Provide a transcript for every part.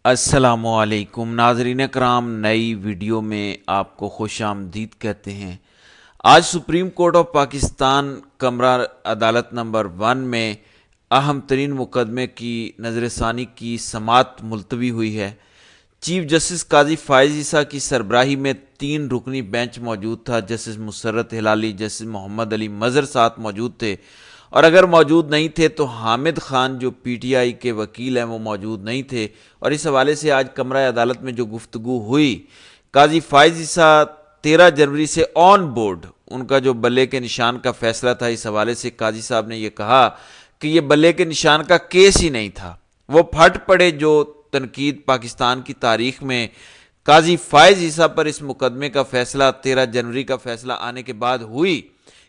السلام علیکم ناظرین کرام، نئی ویڈیو میں آپ کو خوش آمدید کہتے ہیں۔ آج سپریم کورٹ آف پاکستان کمرہ عدالت نمبر 1 میں اہم ترین مقدمے کی نظر ثانی کی سماعت ملتوی ہوئی ہے۔ چیف جسٹس قاضی فائز عیسیٰ کی سربراہی میں 3 رکنی بینچ موجود تھا۔ جسٹس مسرت ہلالی، جسٹس محمد علی مظہر ساتھ موجود تھے، اور اگر موجود نہیں تھے تو حامد خان جو پی ٹی آئی کے وکیل ہیں وہ موجود نہیں تھے۔ اور اس حوالے سے آج کمرہ عدالت میں جو گفتگو ہوئی، قاضی فائز عیسیٰ 13 جنوری سے آن بورڈ، ان کا جو بلے کے نشان کا فیصلہ تھا، اس حوالے سے قاضی صاحب نے یہ کہا کہ یہ بلے کے نشان کا کیس ہی نہیں تھا۔ وہ پھٹ پڑے جو تنقید پاکستان کی تاریخ میں قاضی فائز عیسیٰ پر اس مقدمے کا فیصلہ 13 جنوری کا فیصلہ آنے کے بعد ہوئی،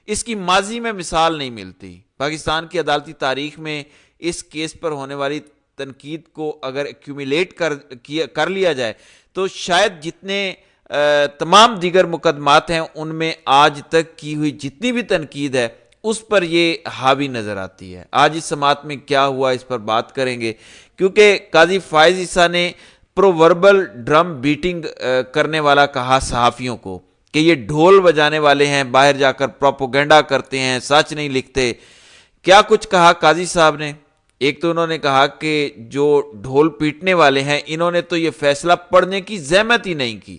اس کی ماضی میں مثال نہیں ملتی۔ پاکستان کی عدالتی تاریخ میں اس کیس پر ہونے والی تنقید کو اگر ایکیومولیٹ کر لیا جائے تو شاید جتنے تمام دیگر مقدمات ہیں ان میں آج تک کی ہوئی جتنی بھی تنقید ہے اس پر یہ حاوی نظر آتی ہے۔ آج اس سماعت میں کیا ہوا اس پر بات کریں گے، کیونکہ قاضی فائز عیسیٰ نے پرووربل ڈرم بیٹنگ کرنے والا کہا صحافیوں کو کہ یہ ڈھول بجانے والے ہیں، باہر جا کر پروپوگنڈا کرتے ہیں، سچ نہیں لکھتے۔ کیا کچھ کہا قاضی صاحب نے؟ ایک تو انہوں نے کہا کہ جو ڈھول پیٹنے والے ہیں انہوں نے تو یہ فیصلہ پڑھنے کی زحمت ہی نہیں کی۔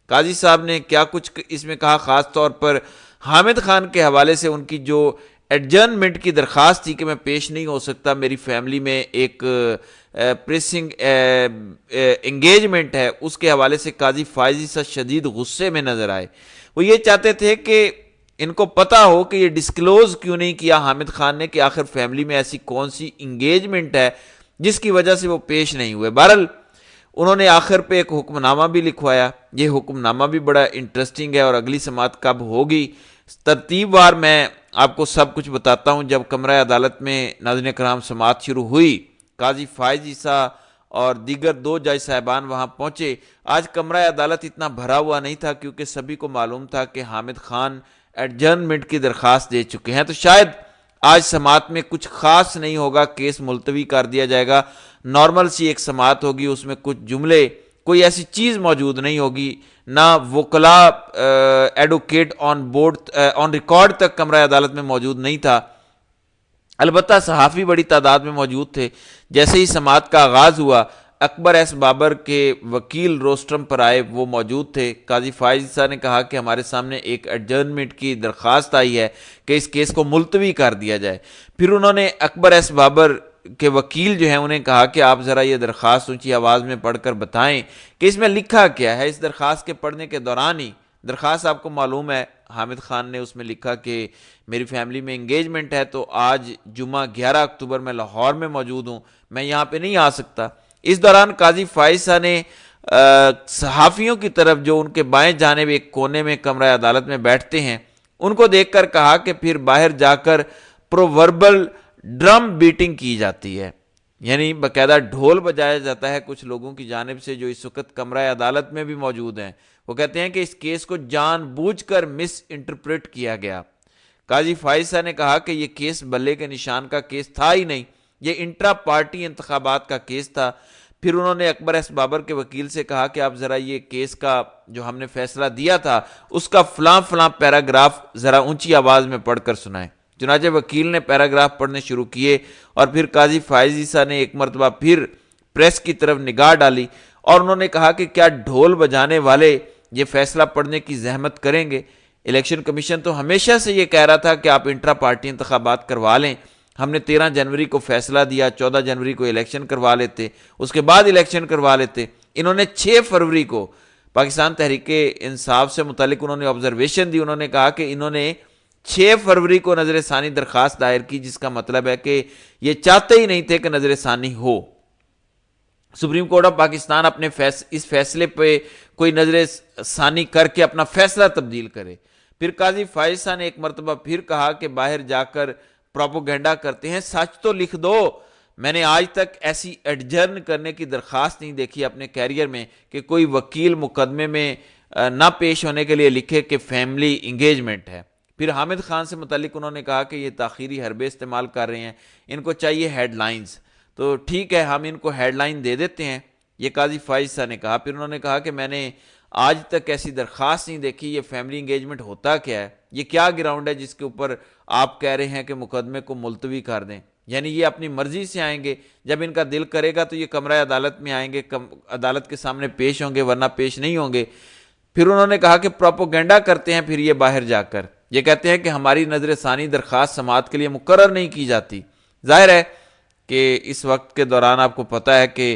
قاضی صاحب نے کیا کچھ اس میں کہا، خاص طور پر حامد خان کے حوالے سے ان کی جو ایڈجرنمنٹ کی درخواست تھی کہ میں پیش نہیں ہو سکتا، میری فیملی میں ایک پریسنگ انگیجمنٹ ہے، اس کے حوالے سے قاضی فائز عیسیٰ شدید غصے میں نظر آئے۔ وہ یہ چاہتے تھے کہ ان کو پتا ہو کہ یہ ڈسکلوز کیوں نہیں کیا حامد خان نے کہ آخر فیملی میں ایسی کون سی انگیجمنٹ ہے جس کی وجہ سے وہ پیش نہیں ہوئے۔ بہرحال انہوں نے آخر پہ ایک حکم نامہ بھی لکھوایا۔ یہ حکم نامہ بھی بڑا انٹرسٹنگ ہے، اور اگلی سماعت کب ہوگی ترتیب وار میں آپ کو سب کچھ بتاتا ہوں۔ جب کمرہ عدالت میں ناظرین کرام سماعت شروع ہوئی، قاضی فائز عیسیٰ اور دیگر 2 جج صاحبان وہاں پہنچے۔ آج کمرہ عدالت اتنا بھرا ہوا نہیں تھا کیونکہ سبھی کو معلوم تھا کہ حامد خان ایڈجرنمنٹ کی درخواست دے چکے ہیں، تو شاید آج سماعت میں کچھ خاص نہیں ہوگا، کیس ملتوی کر دیا جائے گا۔ نارمل سی ایک سماعت ہوگی، اس میں کچھ جملے، کوئی ایسی چیز موجود نہیں ہوگی، نہ وکلا ایڈوکیٹ آن ریکارڈ تک کمرہ عدالت میں موجود نہیں تھا۔ البتہ صحافی بڑی تعداد میں موجود تھے۔ جیسے ہی سماعت کا آغاز ہوا، اکبر ایس بابر کے وکیل روسٹرم پر آئے، وہ موجود تھے۔ قاضی فائز عیسیٰ نے کہا کہ ہمارے سامنے ایک ایڈجرنمنٹ کی درخواست آئی ہے کہ اس کیس کو ملتوی کر دیا جائے۔ پھر انہوں نے اکبر ایس بابر کے وکیل جو ہیں انہیں کہا کہ آپ ذرا یہ درخواست اونچی آواز میں پڑھ کر بتائیں کہ اس میں لکھا کیا ہے۔ اس درخواست کے پڑھنے کے دوران ہی درخواست آپ کو معلوم ہے، حامد خان نے اس میں لکھا کہ میری فیملی میں انگیجمنٹ ہے، تو آج جمعہ 11 اکتوبر میں لاہور میں موجود ہوں، میں یہاں پہ نہیں آ سکتا۔ اس دوران قاضی فائز صاحب نے صحافیوں کی طرف جو ان کے بائیں جانب ایک کونے میں کمرہ عدالت میں بیٹھتے ہیں ان کو دیکھ کر کہا کہ پھر باہر جا کر پرووربل ڈرم بیٹنگ کی جاتی ہے، یعنی باقاعدہ ڈھول بجایا جاتا ہے کچھ لوگوں کی جانب سے جو اس وقت کمرہ عدالت میں بھی موجود ہیں۔ وہ کہتے ہیں کہ اس کیس کو جان بوجھ کر مس انٹرپریٹ کیا گیا۔ قاضی فائز صاحب نے کہا کہ یہ کیس بلے کے نشان کا کیس تھا ہی نہیں، یہ انٹرا پارٹی انتخابات کا کیس تھا۔ پھر انہوں نے اکبر ایس بابر کے وکیل سے کہا کہ آپ ذرا یہ کیس کا جو ہم نے فیصلہ دیا تھا اس کا فلاں فلاں پیراگراف ذرا اونچی آواز میں پڑھ کر سنائیں۔ چنانچہ وکیل نے پیراگراف پڑھنے شروع کیے، اور پھر قاضی فائز عیسیٰ نے ایک مرتبہ پھر پریس کی طرف نگاہ ڈالی، اور انہوں نے کہا کہ کیا ڈھول بجانے والے یہ فیصلہ پڑھنے کی زحمت کریں گے؟ الیکشن کمیشن تو ہمیشہ سے یہ کہہ رہا تھا کہ آپ انٹرا پارٹی انتخابات کروا لیں۔ ہم نے 13 جنوری کو فیصلہ دیا، 14 جنوری کو الیکشن کروا لیتے، اس کے بعد الیکشن کروا لیتے۔ انہوں نے 6 فروری کو پاکستان تحریک انصاف سے متعلق انہوں نے آبزرویشن دی، انہوں نے کہا کہ انہوں نے 6 فروری کو نظر ثانی درخواست دائر کی، جس کا مطلب ہے کہ یہ چاہتے ہی نہیں تھے کہ نظر ثانی ہو۔ سپریم کورٹ آف پاکستان اپنے اس فیصلے پہ کوئی نظر ثانی کر کے اپنا فیصلہ تبدیل کرے۔ پھر قاضی فائز صاحب نے ایک مرتبہ پھر کہا کہ باہر جا کر پروپوگنڈا کرتے ہیں، سچ تو لکھ دو۔ میں نے آج تک ایسی ایڈجرن کرنے کی درخواست نہیں دیکھی اپنے کیریئر میں کہ کوئی وکیل مقدمے میں نہ پیش ہونے کے لیے لکھے کہ فیملی انگیجمنٹ ہے۔ پھر حامد خان سے متعلق انہوں نے کہا کہ یہ تاخیری حربے استعمال کر رہے ہیں، ان کو چاہیے ہیڈ لائنز۔ تو ٹھیک ہے، ہم ان کو ہیڈ لائن دے دیتے ہیں یہ قاضی فائز صاحب نے کہا۔ پھر انہوں نے کہا کہ میں نے آج تک ایسی درخواست نہیں دیکھی، یہ فیملی انگیجمنٹ ہوتا کیا ہے، یہ کیا گراؤنڈ ہے جس کے اوپر آپ کہہ رہے ہیں کہ مقدمے کو ملتوی کر دیں، یعنی یہ اپنی مرضی سے آئیں گے، جب ان کا دل کرے گا تو یہ کمرہ عدالت میں آئیں گے، عدالت کے سامنے پیش ہوں گے، ورنہ پیش نہیں ہوں گے۔ پھر انہوں نے کہا کہ پروپوگنڈا کرتے ہیں پھر یہ باہر جا کر، یہ کہتے ہیں کہ ہماری نظر ثانی درخواست سماعت کے لیے مقرر نہیں کی جاتی۔ ظاہر ہے کہ اس وقت کے دوران آپ کو پتہ ہے کہ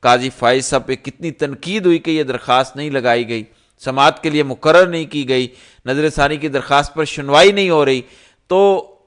قاضی فائز صاحب پہ کتنی تنقید ہوئی کہ یہ درخواست نہیں لگائی گئی، سماعت کے لیے مقرر نہیں کی گئی، نظر ثانی کی درخواست پر سنوائی نہیں ہو رہی۔ تو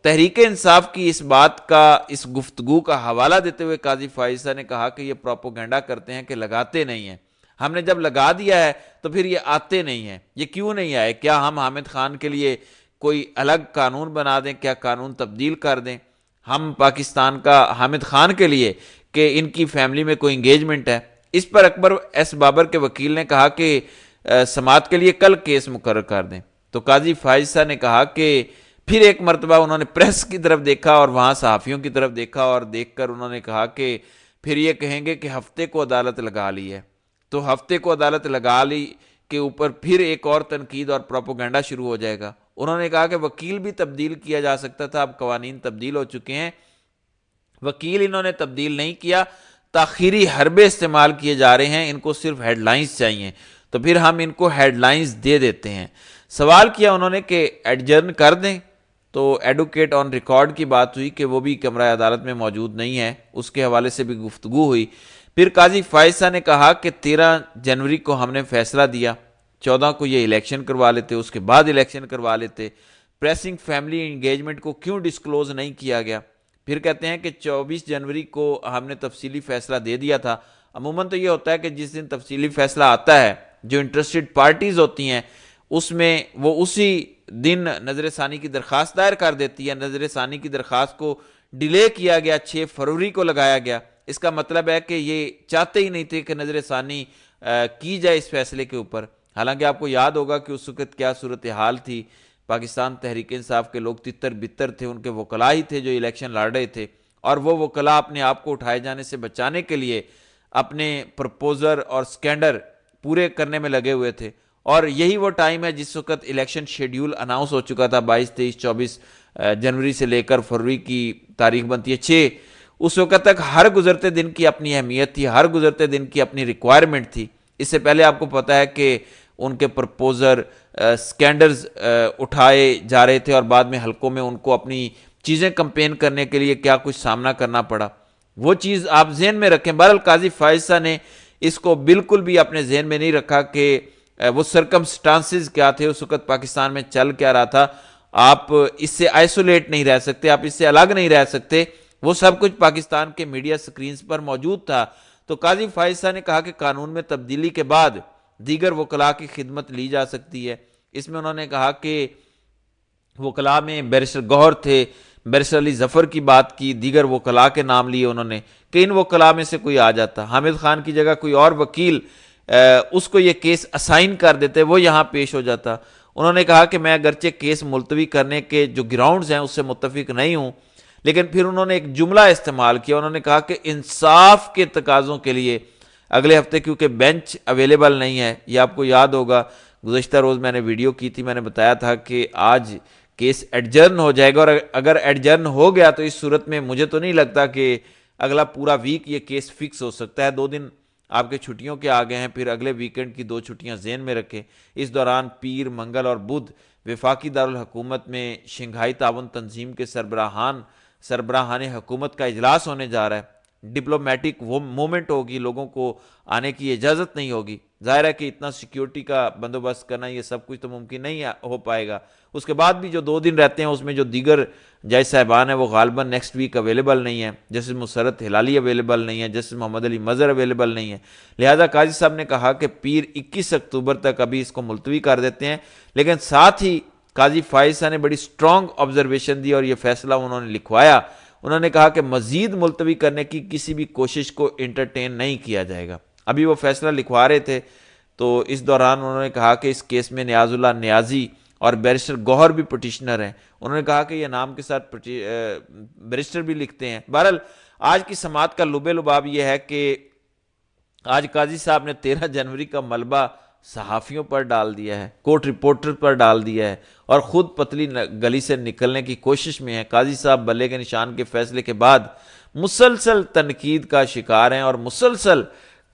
تحریک انصاف کی اس بات کا، اس گفتگو کا حوالہ دیتے ہوئے قاضی فائز صاحب نے کہا کہ یہ پروپوگنڈا کرتے ہیں کہ لگاتے نہیں ہیں، ہم نے جب لگا دیا ہے تو پھر یہ آتے نہیں ہیں۔ یہ کیوں نہیں آئے؟ کیا ہم حامد خان کے لیے کوئی الگ قانون بنا دیں؟ کیا قانون تبدیل کر دیں ہم پاکستان کا حامد خان کے لیے کہ ان کی فیملی میں کوئی انگیجمنٹ ہے؟ اس پر اکبر ایس بابر کے وکیل نے کہا کہ سماعت کے لیے کل کیس مقرر کر دیں۔ تو قاضی فائز صاحب نے کہا کہ پھر ایک مرتبہ انہوں نے پریس کی طرف دیکھا اور وہاں صحافیوں کی طرف دیکھا، اور دیکھ کر انہوں نے کہا کہ پھر یہ کہیں گے کہ ہفتے کو عدالت لگا لی ہے، تو ہفتے کو عدالت لگا لی کے اوپر پھر ایک اور تنقید اور پروپوگنڈا شروع ہو جائے گا۔ انہوں نے کہا کہ وکیل بھی تبدیل کیا جا سکتا تھا، اب قوانین تبدیل ہو چکے ہیں، وکیل انہوں نے تبدیل نہیں کیا، تاخیری حربے استعمال کیے جا رہے ہیں، ان کو صرف ہیڈ لائنز چاہیے، تو پھر ہم ان کو ہیڈ لائنز دے دیتے ہیں۔ سوال کیا انہوں نے کہ ایڈجرن کر دیں، تو ایڈوکیٹ آن ریکارڈ کی بات ہوئی کہ وہ بھی کمرہ عدالت میں موجود نہیں ہے، اس کے حوالے سے بھی گفتگو ہوئی۔ پھر قاضی فائز صاحب نے کہا کہ 13 جنوری کو ہم نے فیصلہ دیا، 14 کو یہ الیکشن کروا لیتے، اس کے بعد الیکشن کروا لیتے، پریسنگ فیملی انگیجمنٹ کو کیوں ڈسکلوز نہیں کیا گیا؟ پھر کہتے ہیں کہ 24 جنوری کو ہم نے تفصیلی فیصلہ دے دیا تھا۔ عموماً تو یہ ہوتا ہے کہ جس دن تفصیلی فیصلہ آتا ہے، جو انٹرسٹڈ پارٹیز ہوتی ہیں اس میں وہ اسی دن نظر ثانی کی درخواست دائر کر دیتی ہے۔ نظر ثانی کی درخواست کو ڈیلے کیا گیا، 6 فروری کو لگایا گیا، اس کا مطلب ہے کہ یہ چاہتے ہی نہیں تھے کہ نظر ثانی کی جائے اس فیصلے کے اوپر۔ حالانکہ آپ کو یاد ہوگا کہ اس وقت کیا صورتحال تھی، پاکستان تحریک انصاف کے لوگ تتر بتر تھے، ان کے وکلاء ہی تھے جو الیکشن لڑ رہے تھے، اور وہ وکلاء اپنے آپ کو اٹھائے جانے سے بچانے کے لیے اپنے پرپوزر اور سکینڈر پورے کرنے میں لگے ہوئے تھے۔ اور یہی وہ ٹائم ہے جس وقت الیکشن شیڈیول اناؤنس ہو چکا تھا، 22 23 24 جنوری سے لے کر فروری کی تاریخ بنتی ہے 6۔ اس وقت تک ہر گزرتے دن کی اپنی اہمیت تھی، ہر گزرتے دن کی اپنی ریکوائرمنٹ تھی۔ اس سے پہلے آپ کو پتہ ہے کہ ان کے پرپوزر سکینڈرز اٹھائے جا رہے تھے، اور بعد میں حلقوں میں ان کو اپنی چیزیں کمپین کرنے کے لیے کیا کچھ سامنا کرنا پڑا، وہ چیز آپ ذہن میں رکھیں۔ بہرحال قاضی فائز صاحب نے اس کو بالکل بھی اپنے ذہن میں نہیں رکھا کہ وہ سرکمسٹانسز کیا تھے، اس وقت پاکستان میں چل کیا رہا تھا۔ آپ اس سے آئسولیٹ نہیں رہ سکتے، آپ اس سے الگ نہیں رہ سکتے، وہ سب کچھ پاکستان کے میڈیا سکرینز پر موجود تھا۔ تو قاضی فائز صاحب نے کہا کہ قانون میں تبدیلی کے بعد دیگر وکلاء کی خدمت لی جا سکتی ہے۔ اس میں انہوں نے کہا کہ وکلاء میں بیرسٹر گوہر تھے، بیرسٹر علی ظفر کی بات کی، دیگر وکلاء کے نام لیے انہوں نے کہ ان وکلاء میں سے کوئی آ جاتا، حامد خان کی جگہ کوئی اور وکیل اس کو یہ کیس اسائن کر دیتے، وہ یہاں پیش ہو جاتا۔ انہوں نے کہا کہ میں اگرچہ کیس ملتوی کرنے کے جو گراؤنڈز ہیں اس سے متفق نہیں ہوں، لیکن پھر انہوں نے ایک جملہ استعمال کیا، انہوں نے کہا کہ انصاف کے تقاضوں کے لیے اگلے ہفتے کیونکہ بینچ اویلیبل نہیں ہے۔ یہ آپ کو یاد ہوگا، گزشتہ روز میں نے ویڈیو کی تھی، میں نے بتایا تھا کہ آج کیس ایڈجرن ہو جائے گا، اور اگر ایڈجرن ہو گیا تو اس صورت میں مجھے تو نہیں لگتا کہ اگلا پورا ویک یہ کیس فکس ہو سکتا ہے۔ 2 دن آپ کے چھٹیوں کے آگے ہیں، پھر اگلے ویکنڈ کی 2 چھٹیاں ذہن میں رکھیں۔ اس دوران پیر، منگل اور بدھ وفاقی دارالحکومت میں شنگھائی تعاون تنظیم کے سربراہان حکومت کا اجلاس ہونے جا رہا ہے۔ ڈپلومیٹک مومنٹ ہوگی، لوگوں کو آنے کی اجازت نہیں ہوگی۔ ظاہر ہے کہ اتنا سیکیورٹی کا بندوبست کرنا، یہ سب کچھ تو ممکن نہیں ہو پائے گا۔ اس کے بعد بھی جو 2 دن رہتے ہیں اس میں جو دیگر جج صاحبان ہیں وہ غالباً نیکسٹ ویک اویلیبل نہیں ہیں، جسٹس مسرت ہلالی اویلیبل نہیں ہے، جسٹس محمد علی مظہر اویلیبل نہیں ہے۔ لہذا قاضی صاحب نے کہا کہ پیر 21 اکتوبر تک ابھی اس کو ملتوی کر دیتے ہیں، لیکن ساتھ ہی قاضی فائز صاحب نے بڑی سٹرونگ آبزرویشن دی اور یہ فیصلہ انہوں نے لکھوایا۔ انہوں نے کہا کہ مزید ملتوی کرنے کی کسی بھی کوشش کو انٹرٹین نہیں کیا جائے گا۔ ابھی وہ فیصلہ لکھوا رہے تھے، تو اس دوران انہوں نے کہا کہ اس کیس میں نیاز اللہ نیازی اور بیرسٹر گوہر بھی پٹیشنر ہیں۔ انہوں نے کہا کہ یہ نام کے ساتھ بیرسٹر بھی لکھتے ہیں۔ بہرحال آج کی سماعت کا لب لباب یہ ہے کہ آج قاضی صاحب نے 13 جنوری کا ملبہ صحافیوں پر ڈال دیا ہے، کورٹ رپورٹر پر ڈال دیا ہے، اور خود پتلی گلی سے نکلنے کی کوشش میں ہے۔ قاضی صاحب بلے کے نشان کے فیصلے کے بعد مسلسل تنقید کا شکار ہیں، اور مسلسل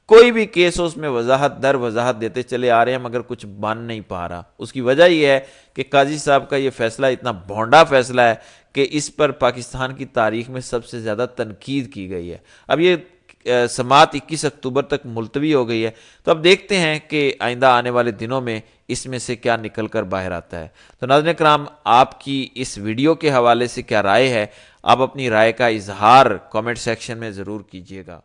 کوئی بھی کیس اس میں وضاحت در وضاحت دیتے چلے آ رہے ہیں، مگر کچھ بن نہیں پا رہا۔ اس کی وجہ یہ ہے کہ قاضی صاحب کا یہ فیصلہ اتنا بھونڈا فیصلہ ہے کہ اس پر پاکستان کی تاریخ میں سب سے زیادہ تنقید کی گئی ہے۔ اب یہ سماعت 21 اکتوبر تک ملتوی ہو گئی ہے، تو اب دیکھتے ہیں کہ آئندہ آنے والے دنوں میں اس میں سے کیا نکل کر باہر آتا ہے۔ تو ناظرین کرام، آپ کی اس ویڈیو کے حوالے سے کیا رائے ہے؟ آپ اپنی رائے کا اظہار کامنٹ سیکشن میں ضرور کیجیے گا۔